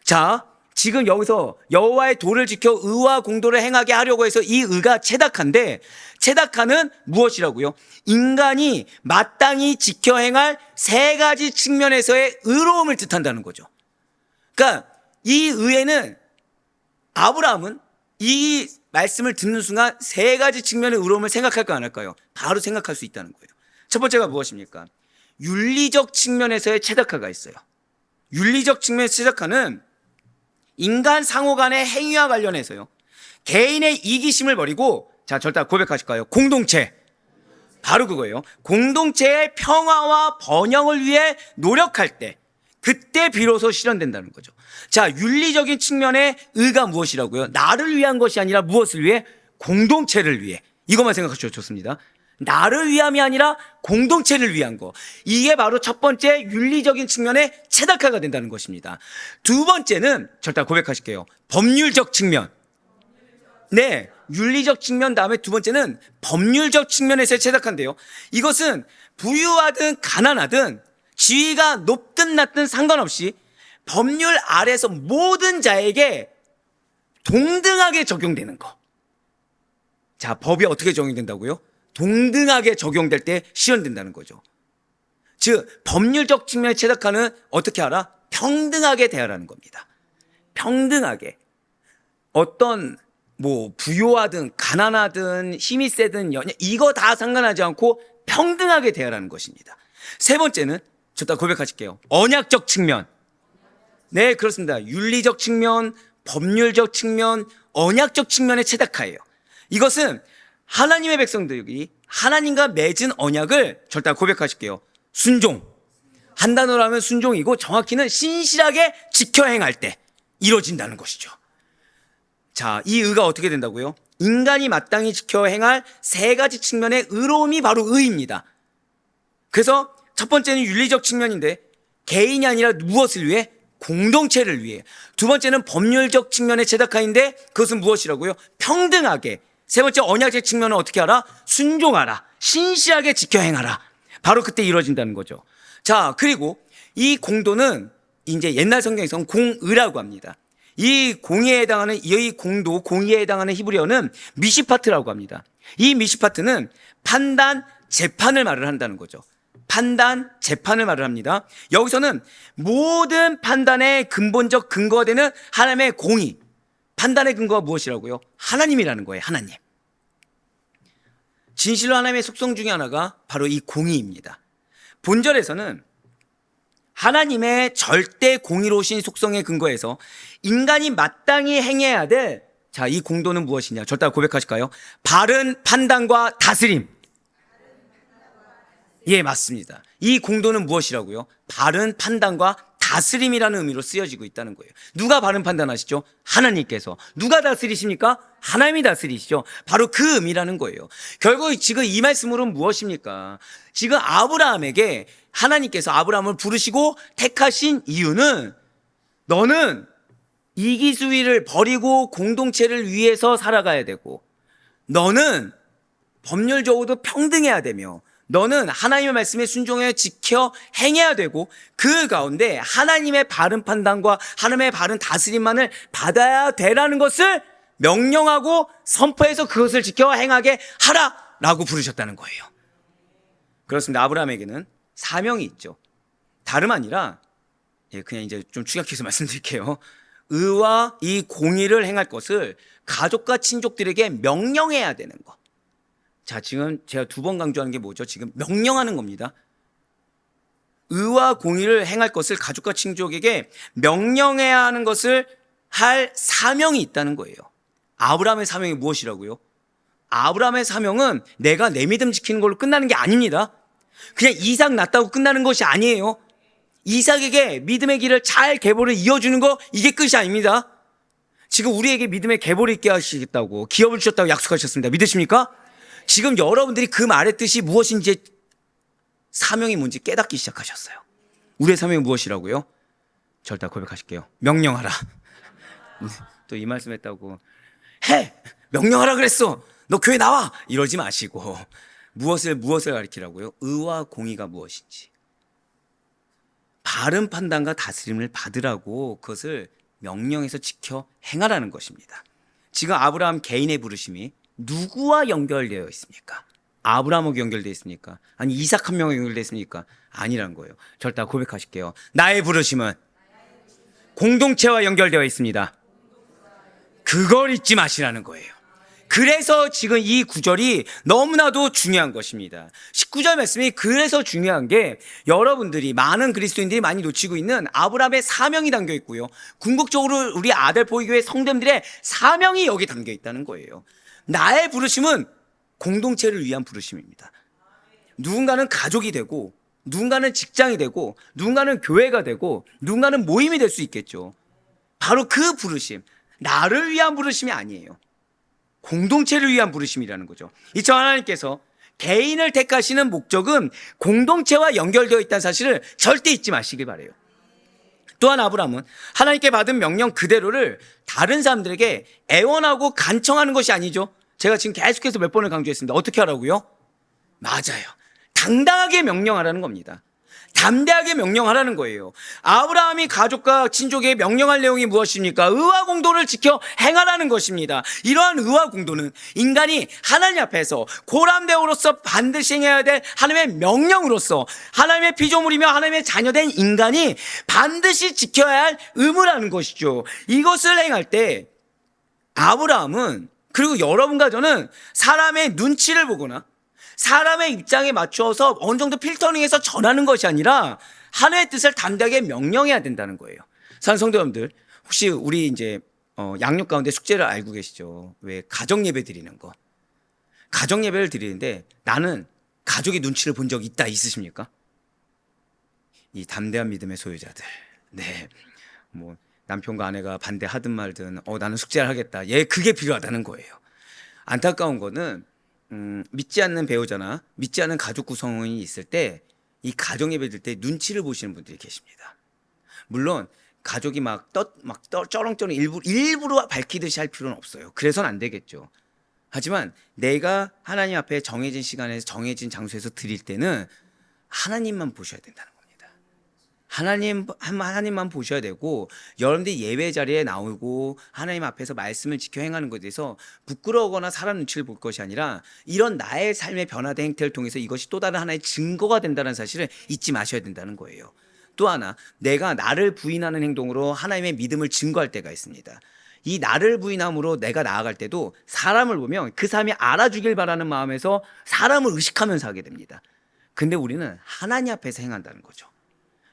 자, 지금 여기서 여호와의 도를 지켜 의와 공도를 행하게 하려고 해서 이 의가 체다카인데, 체다카는 무엇이라고요? 인간이 마땅히 지켜 행할 3가지 측면에서의 의로움을 뜻한다는 거죠. 그러니까 이 의에는 아브라함은 이 말씀을 듣는 순간 3가지 측면의 의로움을 생각할까 안 할까요? 바로 생각할 수 있다는 거예요. 첫 번째가 무엇입니까? 윤리적 측면에서의 체다카가 있어요. 윤리적 측면의 체다카는 인간 상호 간의 행위와 관련해서요, 개인의 이기심을 버리고, 자, 절대 고백하실까요? 공동체. 바로 그거예요. 공동체의 평화와 번영을 위해 노력할 때, 그때 비로소 실현된다는 거죠. 자, 윤리적인 측면의 의가 무엇이라고요? 나를 위한 것이 아니라 무엇을 위해? 공동체를 위해. 이것만 생각하셔도 좋습니다. 나를 위함이 아니라 공동체를 위한 거. 이게 바로 첫 번째 윤리적인 측면의 체다카가 된다는 것입니다. 두 번째는 절대 고백하실게요. 법률적 측면. 네, 윤리적 측면 다음에 두 번째는 법률적 측면에서의 체다카인데요. 이것은 부유하든 가난하든 지위가 높든 낮든 상관없이 법률 아래서 모든 자에게 동등하게 적용되는 거. 자, 법이 어떻게 적용된다고요? 동등하게 적용될 때 실현된다는 거죠. 즉, 법률적 측면에 최적화는 어떻게 하라? 평등하게 대하라는 겁니다. 평등하게. 어떤 부유하든 가난하든 힘이 세든 이거 다 상관하지 않고 평등하게 대하라는 것입니다. 세 번째는 저따 고백하실게요. 언약적 측면. 네, 그렇습니다. 윤리적 측면, 법률적 측면, 언약적 측면의 최적화예요. 이것은 하나님의 백성들이 하나님과 맺은 언약을 절대 고백하실게요. 순종. 한 단어로 하면 순종이고 정확히는 신실하게 지켜 행할 때 이루어진다는 것이죠. 자, 이 의가 어떻게 된다고요? 인간이 마땅히 지켜 행할 세 가지 측면의 의로움이 바로 의입니다. 그래서 첫 번째는 윤리적 측면인데 개인이 아니라 무엇을 위해? 공동체를 위해. 두 번째는 법률적 측면의 최적화인데 그것은 무엇이라고요? 평등하게. 세 번째 언약적 측면은 어떻게 하라? 순종하라. 신실하게 지켜 행하라. 바로 그때 이루어진다는 거죠. 자, 그리고 이 공도는 이제 옛날 성경에서는 공의라고 합니다. 이 공의에 해당하는 이 공도, 공의에 해당하는 히브리어는 미시파트라고 합니다. 이 미시파트는 판단, 재판을 말을 한다는 거죠. 판단, 재판을 말을 합니다. 여기서는 모든 판단의 근본적 근거가 되는 하나님의 공의, 판단의 근거가 무엇이라고요? 하나님이라는 거예요. 하나님. 진실로 하나님의 속성 중에 하나가 바로 이 공의입니다. 본절에서는 하나님의 절대 공의로우신 속성에 근거해서 인간이 마땅히 행해야 될, 자, 이 공도는 무엇이냐? 절대 고백하실까요? 바른 판단과 다스림. 예, 맞습니다. 이 공도는 무엇이라고요? 바른 판단과 다스림이라는 의미로 쓰여지고 있다는 거예요. 누가 바른 판단하시죠? 하나님께서. 누가 다스리십니까? 하나님이 다스리시죠. 바로 그 의미라는 거예요. 결국 지금 이 말씀으로는 무엇입니까? 지금 아브라함에게 하나님께서 아브라함을 부르시고 택하신 이유는 너는 이기주의를 버리고 공동체를 위해서 살아가야 되고 너는 법률적으로도 평등해야 되며 너는 하나님의 말씀에 순종해 지켜 행해야 되고 그 가운데 하나님의 바른 판단과 하나님의 바른 다스림만을 받아야 되라는 것을 명령하고 선포해서 그것을 지켜 행하게 하라라고 부르셨다는 거예요. 그렇습니다. 아브라함에게는 사명이 있죠. 다름 아니라 그냥 이제 좀 축약해서 말씀드릴게요. 의와 이 공의를 행할 것을 가족과 친족들에게 명령해야 되는 것. 자, 지금 제가 두 번 강조하는 게 뭐죠? 지금 명령하는 겁니다. 의와 공의를 행할 것을 가족과 친족에게 명령해야 하는 것을 할 사명이 있다는 거예요. 아브라함의 사명이 무엇이라고요? 아브라함의 사명은 내가 내 믿음 지키는 걸로 끝나는 게 아닙니다. 그냥 이삭 낳았다고 끝나는 것이 아니에요. 이삭에게 믿음의 길을 잘 계보를 이어주는 거, 이게 끝이 아닙니다. 지금 우리에게 믿음의 계보를 있게 하시겠다고, 기업을 주셨다고 약속하셨습니다. 믿으십니까? 지금 여러분들이 그 말의 뜻이 무엇인지, 사명이 뭔지 깨닫기 시작하셨어요. 우리의 사명이 무엇이라고요? 절대 고백하실게요. 명령하라. 또 이 말씀 했다고 해! 명령하라 그랬어! 너 교회 나와! 이러지 마시고 무엇을 가리키라고요? 의와 공의가 무엇인지, 바른 판단과 다스림을 받으라고 그것을 명령해서 지켜 행하라는 것입니다. 지금 아브라함 개인의 부르심이 누구와 연결되어 있습니까? 아브라함하고 연결되어 있습니까? 아니 이삭 한 명과 연결되어 있습니까? 아니라는 거예요. 절대 고백하실게요. 나의 부르심은 공동체와 연결되어 있습니다. 그걸 잊지 마시라는 거예요. 그래서 지금 이 구절이 너무나도 중요한 것입니다. 19절 말씀이 그래서 중요한 게, 여러분들이, 많은 그리스도인들이 많이 놓치고 있는 아브라함의 사명이 담겨 있고요, 궁극적으로 우리 아델포이교회 성도님들의 사명이 여기 담겨 있다는 거예요. 나의 부르심은 공동체를 위한 부르심입니다. 누군가는 가족이 되고, 누군가는 직장이 되고, 누군가는 교회가 되고, 누군가는 모임이 될 수 있겠죠. 바로 그 부르심, 나를 위한 부르심이 아니에요. 공동체를 위한 부르심이라는 거죠. 이처 하나님께서 개인을 택하시는 목적은 공동체와 연결되어 있다는 사실을 절대 잊지 마시길 바라요. 또한 아브라함은 하나님께 받은 명령 그대로를 다른 사람들에게 애원하고 간청하는 것이 아니죠. 제가 지금 계속해서 몇 번을 강조했습니다. 어떻게 하라고요? 맞아요. 당당하게 명령하라는 겁니다. 담대하게 명령하라는 거예요. 아브라함이 가족과 친족에 명령할 내용이 무엇입니까? 의와 공도를 지켜 행하라는 것입니다. 이러한 의와 공도는 인간이 하나님 앞에서 고람대오로서 반드시 행해야 될 하나님의 명령으로서 하나님의 피조물이며 하나님의 자녀된 인간이 반드시 지켜야 할 의무라는 것이죠. 이것을 행할 때 아브라함은, 그리고 여러분과 저는 사람의 눈치를 보거나 사람의 입장에 맞춰서 어느 정도 필터링해서 전하는 것이 아니라 하나님의 뜻을 담대하게 명령해야 된다는 거예요. 사랑하는 성도 여러분들, 혹시 우리 이제 양육 가운데 숙제를 알고 계시죠? 왜 가정 예배 드리는 거? 가정 예배를 드리는데 나는 가족의 눈치를 본 적 있으십니까? 이 담대한 믿음의 소유자들. 네. 뭐 남편과 아내가 반대하든 말든 나는 숙제를 하겠다. 그게 필요하다는 거예요. 안타까운 거는 믿지 않는 배우자나 믿지 않는 가족 구성원이 있을 때 이 가정 예배 드릴 때 눈치를 보시는 분들이 계십니다. 물론 가족이 쩌렁쩌렁 일부러 밝히듯이 할 필요는 없어요. 그래서는 안 되겠죠. 하지만 내가 하나님 앞에 정해진 시간에서 정해진 장소에서 드릴 때는 하나님만 보셔야 된다는 겁니다. 하나님만 보셔야 되고, 여러분들이 예배 자리에 나오고 하나님 앞에서 말씀을 지켜 행하는 것에 대해서 부끄러워하거나 사람 눈치를 볼 것이 아니라 이런 나의 삶의 변화된 행태를 통해서 이것이 또 다른 하나의 증거가 된다는 사실을 잊지 마셔야 된다는 거예요. 또 하나, 내가 나를 부인하는 행동으로 하나님의 믿음을 증거할 때가 있습니다. 이 나를 부인함으로 내가 나아갈 때도 사람을 보면 그 사람이 알아주길 바라는 마음에서 사람을 의식하면서 하게 됩니다. 근데 우리는 하나님 앞에서 행한다는 거죠.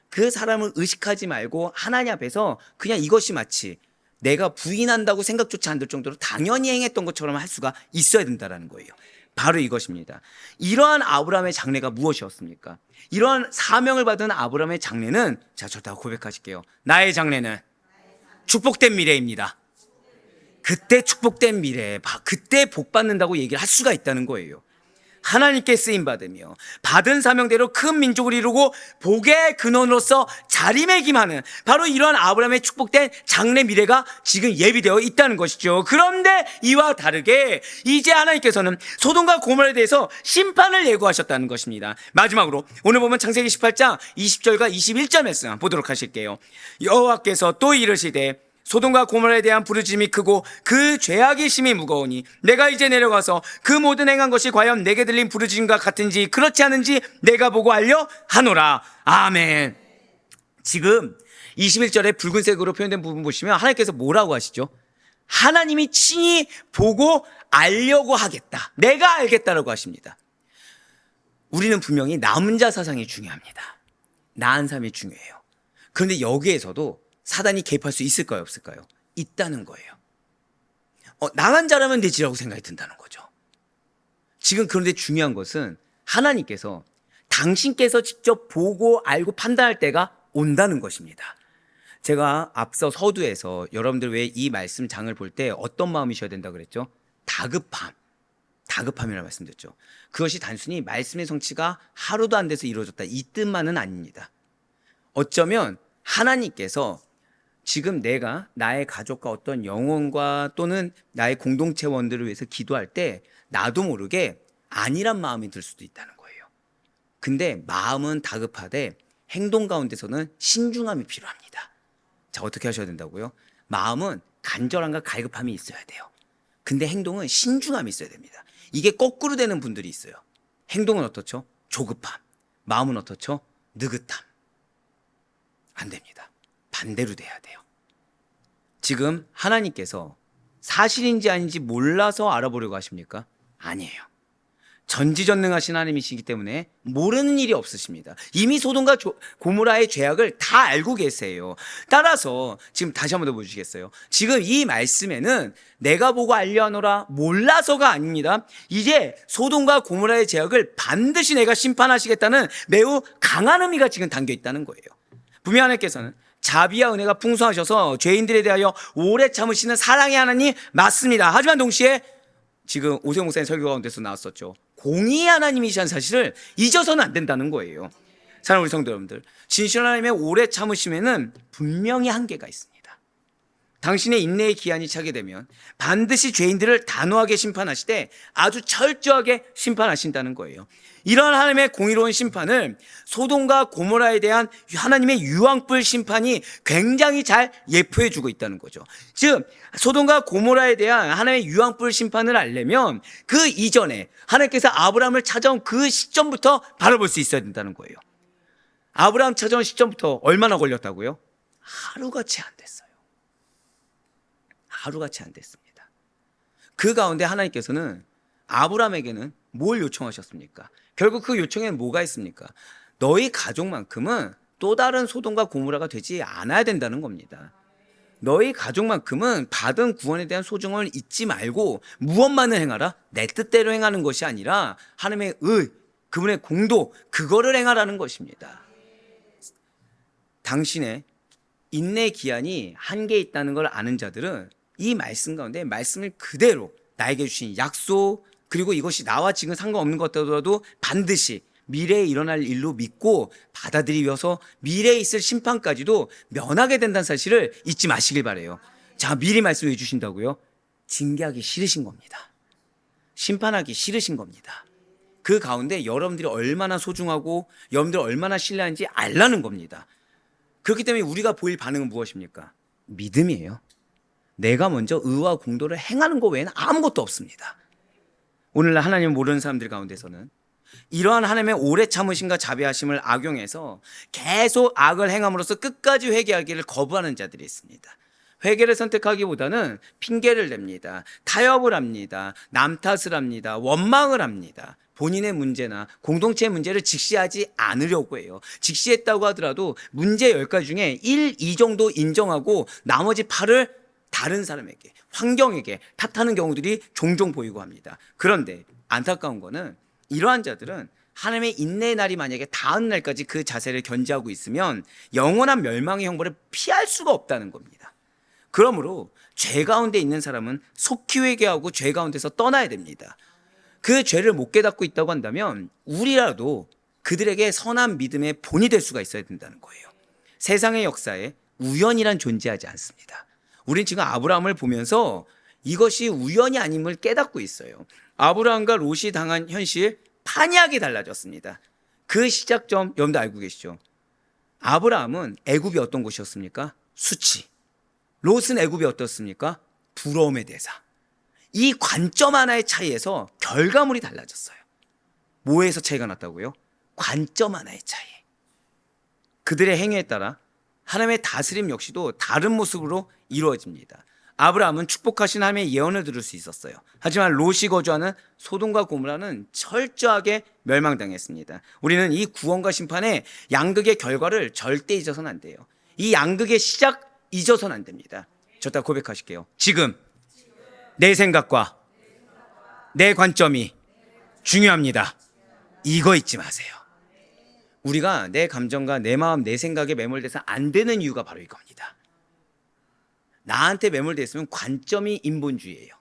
그 사람을 의식하지 말고 하나님 앞에서 그냥 이것이 마치 내가 부인한다고 생각조차 안 들 정도로 당연히 행했던 것처럼 할 수가 있어야 된다는 거예요. 바로 이것입니다. 이러한 아브라함의 장래가 무엇이었습니까? 이러한 사명을 받은 아브라함의 장래는, 자, 저다 고백하실게요. 나의 장래는 축복된 미래입니다. 그때 축복된 미래, 그때 복 받는다고 얘기를 할 수가 있다는 거예요. 하나님께 쓰임받으며 받은 사명대로 큰 민족을 이루고 복의 근원으로서 자리매김하는 바로 이러한 아브라함의 축복된 장래 미래가 지금 예비되어 있다는 것이죠. 그런데 이와 다르게 이제 하나님께서는 소돔과 고모라에 대해서 심판을 예고하셨다는 것입니다. 마지막으로 오늘 보면 창세기 18장 20절과 21절 말씀 보도록 하실게요. 여호와께서 또 이르시되 소돔과 고모라에 대한 부르짖음이 크고 그 죄악이 심히 무거우니 내가 이제 내려가서 그 모든 행한 것이 과연 내게 들린 부르짖음과 같은지 그렇지 않은지 내가 보고 알려 하노라. 아멘. 지금 21절에 붉은색으로 표현된 부분 보시면 하나님께서 뭐라고 하시죠? 하나님이 친히 보고 알려고 하겠다. 내가 알겠다라고 하십니다. 우리는 분명히 남은 자 사상이 중요합니다. 나은 삶이 중요해요. 그런데 여기에서도 사단이 개입할 수 있을까요, 없을까요? 있다는 거예요. 나만 잘하면 되지라고 생각이 든다는 거죠. 지금 그런데 중요한 것은 하나님께서 당신께서 직접 보고 알고 판단할 때가 온다는 것입니다. 제가 앞서 서두에서 여러분들 왜 이 말씀 장을 볼 때 어떤 마음이셔야 된다고 그랬죠? 다급함이라고 말씀드렸죠. 그것이 단순히 말씀의 성취가 하루도 안 돼서 이루어졌다, 이 뜻만은 아닙니다. 어쩌면 하나님께서 지금 내가 나의 가족과 어떤 영혼과 또는 나의 공동체원들을 위해서 기도할 때 나도 모르게 아니란 마음이 들 수도 있다는 거예요. 근데 마음은 다급하되 행동 가운데서는 신중함이 필요합니다. 자, 어떻게 하셔야 된다고요? 마음은 간절함과 갈급함이 있어야 돼요. 근데 행동은 신중함이 있어야 됩니다. 이게 거꾸로 되는 분들이 있어요. 행동은 어떻죠? 조급함. 마음은 어떻죠? 느긋함. 안 됩니다. 반대로 돼야 돼요. 지금 하나님께서 사실인지 아닌지 몰라서 알아보려고 하십니까? 아니에요. 전지전능하신 하나님이시기 때문에 모르는 일이 없으십니다. 이미 소돔과 고모라의 죄악을 다 알고 계세요. 따라서 지금 다시 한번 더 보여주시겠어요? 지금 이 말씀에는 내가 보고 알려하노라 몰라서가 아닙니다. 이제 소돔과 고모라의 죄악을 반드시 내가 심판하시겠다는 매우 강한 의미가 지금 담겨 있다는 거예요. 분명 하나님께서는 자비와 은혜가 풍성하셔서 죄인들에 대하여 오래 참으시는 사랑의 하나님 맞습니다. 하지만 동시에 지금 오세훈 목사님 설교 가운데서 나왔었죠. 공의의 하나님이시라는 사실을 잊어서는 안 된다는 거예요. 사랑하는 우리 성도 여러분들, 진실한 하나님의 오래 참으심에는 분명히 한계가 있습니다. 당신의 인내의 기한이 차게 되면 반드시 죄인들을 단호하게 심판하시되 아주 철저하게 심판하신다는 거예요. 이러한 하나님의 공의로운 심판을 소돔과 고모라에 대한 하나님의 유황불 심판이 굉장히 잘 예표해 주고 있다는 거죠. 즉 소돔과 고모라에 대한 하나님의 유황불 심판을 알려면 그 이전에 하나님께서 아브라함을 찾아온 그 시점부터 바라볼 수 있어야 된다는 거예요. 아브라함 찾아온 시점부터 얼마나 걸렸다고요? 하루같이 안 됐어요. 하루같이 안 됐습니다. 그 가운데 하나님께서는 아브라함에게는 뭘 요청하셨습니까? 결국 그 요청에는 뭐가 있습니까? 너희 가족만큼은 또 다른 소돔과 고모라가 되지 않아야 된다는 겁니다. 너희 가족만큼은 받은 구원에 대한 소중함을 잊지 말고 무엇만을 행하라? 내 뜻대로 행하는 것이 아니라 하나님의 의, 그분의 공도, 그거를 행하라는 것입니다. 당신의 인내 기한이 한계 있다는 걸 아는 자들은 이 말씀 가운데 말씀을 그대로 나에게 주신 약속, 그리고 이것이 나와 지금 상관없는 것 같더라도 반드시 미래에 일어날 일로 믿고 받아들이면서 미래에 있을 심판까지도 면하게 된다는 사실을 잊지 마시길 바래요. 자, 미리 말씀해 주신다고요? 징계하기 싫으신 겁니다. 심판하기 싫으신 겁니다. 그 가운데 여러분들이 얼마나 소중하고 여러분들이 얼마나 신뢰하는지 알라는 겁니다. 그렇기 때문에 우리가 보일 반응은 무엇입니까? 믿음이에요. 내가 먼저 의와 공도를 행하는 것 외에는 아무것도 없습니다. 오늘날 하나님을 모르는 사람들 가운데서는 이러한 하나님의 오래 참으심과 자비하심을 악용해서 계속 악을 행함으로써 끝까지 회개하기를 거부하는 자들이 있습니다. 회개를 선택하기보다는 핑계를 댑니다. 타협을 합니다. 남 탓을 합니다. 원망을 합니다. 본인의 문제나 공동체의 문제를 직시하지 않으려고 해요. 직시했다고 하더라도 문제 10가지 중에 1, 2 정도 인정하고 나머지 8을 다른 사람에게, 환경에게 탓하는 경우들이 종종 보이고 합니다. 그런데 안타까운 거는 이러한 자들은 하나님의 인내의 날이 만약에 닿은 날까지 그 자세를 견지하고 있으면 영원한 멸망의 형벌을 피할 수가 없다는 겁니다. 그러므로 죄 가운데 있는 사람은 속히 회개하고 죄 가운데서 떠나야 됩니다. 그 죄를 못 깨닫고 있다고 한다면 우리라도 그들에게 선한 믿음의 본이 될 수가 있어야 된다는 거예요. 세상의 역사에 우연이란 존재하지 않습니다. 우린 지금 아브라함을 보면서 이것이 우연이 아님을 깨닫고 있어요. 아브라함과 롯이 당한 현실 판이하게 달라졌습니다. 그 시작점 여러분도 알고 계시죠? 아브라함은 애굽이 어떤 곳이었습니까? 수치. 롯은 애굽이 어떻습니까? 부러움의 대상. 이 관점 하나의 차이에서 결과물이 달라졌어요. 뭐에서 차이가 났다고요? 관점 하나의 차이. 그들의 행위에 따라 하나님의 다스림 역시도 다른 모습으로 이루어집니다. 아브라함은 축복하신 하나님의 예언을 들을 수 있었어요. 하지만 롯이 거주하는 소돔과 고모라는 철저하게 멸망당했습니다. 우리는 이 구원과 심판의 양극의 결과를 절대 잊어서는 안 돼요. 이 양극의 시작 잊어서는 안 됩니다. 저따 고백하실게요. 지금 내 생각과 내 관점이 중요합니다. 이거 잊지 마세요. 우리가 내 감정과 내 마음, 내 생각에 매몰돼서 안 되는 이유가 바로 이겁니다. 나한테 매몰돼 있으면 관점이 인본주의예요.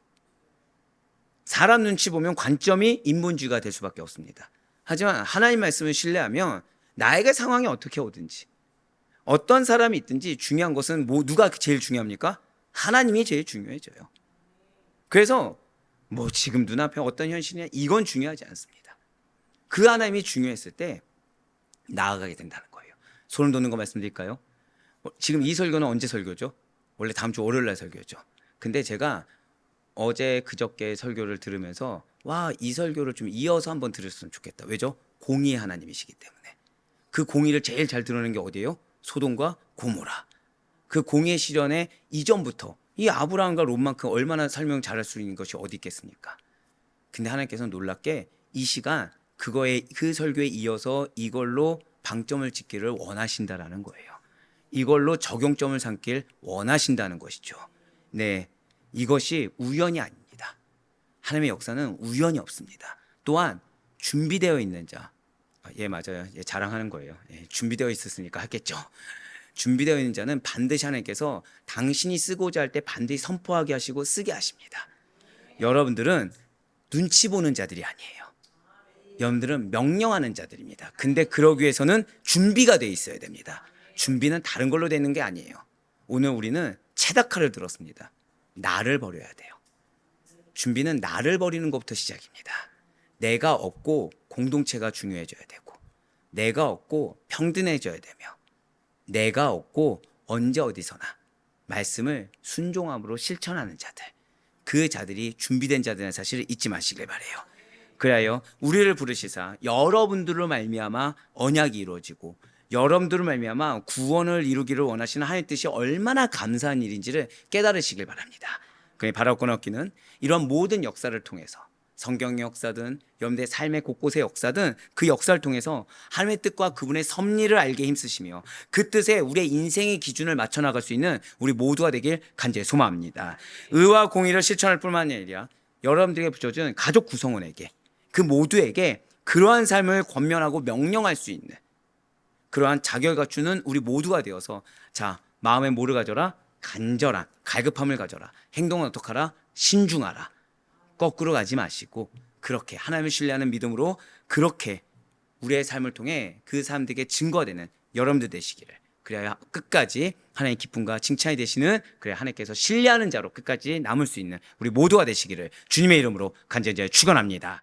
사람 눈치 보면 관점이 인본주의가 될 수밖에 없습니다. 하지만 하나님 말씀을 신뢰하면 나에게 상황이 어떻게 오든지 어떤 사람이 있든지 중요한 것은 누가 제일 중요합니까? 하나님이 제일 중요해져요. 그래서 지금 눈앞에 어떤 현실이냐 이건 중요하지 않습니다. 그 하나님이 중요했을 때 나아가게 된다는 거예요. 소름 돋는 거 말씀드릴까요? 지금 이 설교는 언제 설교죠? 원래 다음 주 월요일 날 설교죠. 근데 제가 어제 그저께 설교를 들으면서 이 설교를 좀 이어서 한번 들었으면 좋겠다. 왜죠? 공의의 하나님이시기 때문에. 그 공의를 제일 잘 드러내는 게 어디예요? 소돔과 고모라. 그 공의의 시련의 이전부터 이 아브라함과 롯만큼 얼마나 설명 잘할 수 있는 것이 어디 있겠습니까? 근데 하나님께서는 놀랍게 이 시간 그 설교에 이어서 이걸로 방점을 찍기를 원하신다라는 거예요. 이걸로 적용점을 삼길 원하신다는 것이죠. 네, 이것이 우연이 아닙니다. 하나님의 역사는 우연이 없습니다. 또한 준비되어 있는 자, 맞아요. 자랑하는 거예요. 준비되어 있었으니까 했겠죠. 준비되어 있는 자는 반드시 하나님께서 당신이 쓰고자 할 때 반드시 선포하게 하시고 쓰게 하십니다. 여러분들은 눈치 보는 자들이 아니에요. 여러분들은 명령하는 자들입니다. 근데 그러기 위해서는 준비가 돼 있어야 됩니다. 준비는 다른 걸로 되는 게 아니에요. 오늘 우리는 체다카를 들었습니다. 나를 버려야 돼요. 준비는 나를 버리는 것부터 시작입니다. 내가 없고 공동체가 중요해져야 되고, 내가 없고 평등해져야 되며, 내가 없고 언제 어디서나 말씀을 순종함으로 실천하는 자들, 그 자들이 준비된 자들의 사실을 잊지 마시길 바래요. 그래요 우리를 부르시사 여러분들로 말미암아 언약이 이루어지고 여러분들로 말미암아 구원을 이루기를 원하시는 하나님의 뜻이 얼마나 감사한 일인지를 깨달으시길 바랍니다. 그러니 바라고 얻기는 이런 모든 역사를 통해서, 성경의 역사든 여러분들의 삶의 곳곳의 역사든 그 역사를 통해서 하나님의 뜻과 그분의 섭리를 알게 힘쓰시며 그 뜻에 우리의 인생의 기준을 맞춰 나갈 수 있는 우리 모두가 되길 간절히 소망합니다. 의와 공의를 실천할 뿐만 아니라 여러분들에게 붙여준 가족 구성원에게, 그 모두에게 그러한 삶을 권면하고 명령할 수 있는 그러한 자격을 갖추는 우리 모두가 되어서, 자, 마음에 뭐를 가져라? 간절한 갈급함을 가져라. 행동은 어떡하라? 신중하라. 거꾸로 가지 마시고 그렇게 하나님을 신뢰하는 믿음으로 그렇게 우리의 삶을 통해 그 사람들에게 증거되는 여러분들 되시기를, 그래야 끝까지 하나님의 기쁨과 칭찬이 되시는, 그래야 하나님께서 신뢰하는 자로 끝까지 남을 수 있는 우리 모두가 되시기를 주님의 이름으로 간절히 축원합니다.